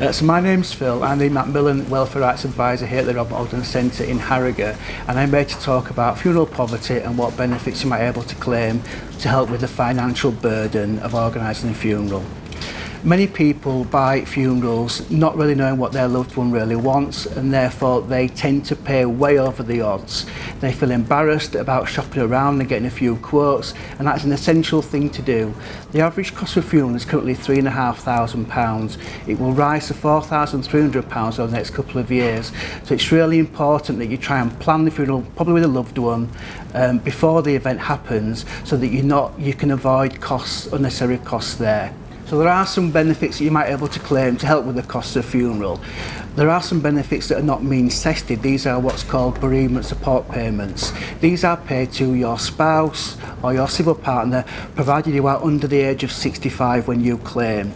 So my name's Phil. I'm the Macmillan Welfare Rights Advisor here at the Ogden Centre in Harrogate, and I'm here to talk about funeral poverty and what benefits you might be able to claim to help with the financial burden of organising a funeral. Many people buy funerals not really knowing what their loved one really wants, and therefore they tend to pay way over the odds. They feel embarrassed about shopping around and getting a few quotes, and that's an essential thing to do. The average cost of a funeral is currently £3,500. It will rise to £4,300 over the next couple of years. So it's really important that you try and plan the funeral, probably with a loved one, before the event happens, so that you can avoid unnecessary costs there. So there are some benefits that you might be able to claim to help with the cost of a funeral. There are some benefits that are not means tested. These are what's called bereavement support payments. These are paid to your spouse or your civil partner, provided you are under the age of 65 when you claim.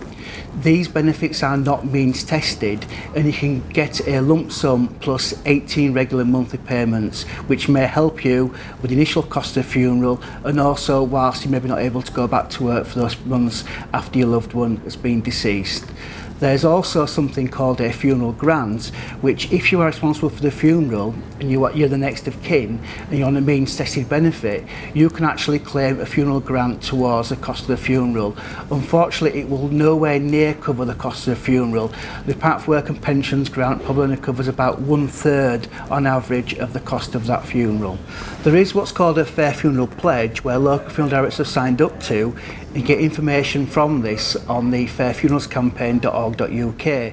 These benefits are not means tested, and you can get a lump sum plus 18 regular monthly payments, which may help you with the initial cost of funeral, and also whilst you may be not able to go back to work for those months after your loved one has been deceased. There's also something called a funeral grant, which if you are responsible for the funeral and you're the next of kin and you're on a means tested benefit, you can actually claim a funeral grant towards the cost of the funeral. Unfortunately, it will nowhere near cover the cost of the funeral. The Department for Work and Pensions grant probably only covers about 1/3 on average of the cost of that funeral. There is what's called a Fair Funeral Pledge, where local funeral directors have signed up to, and get information from this on the fairfuneralscampaign.org.uk.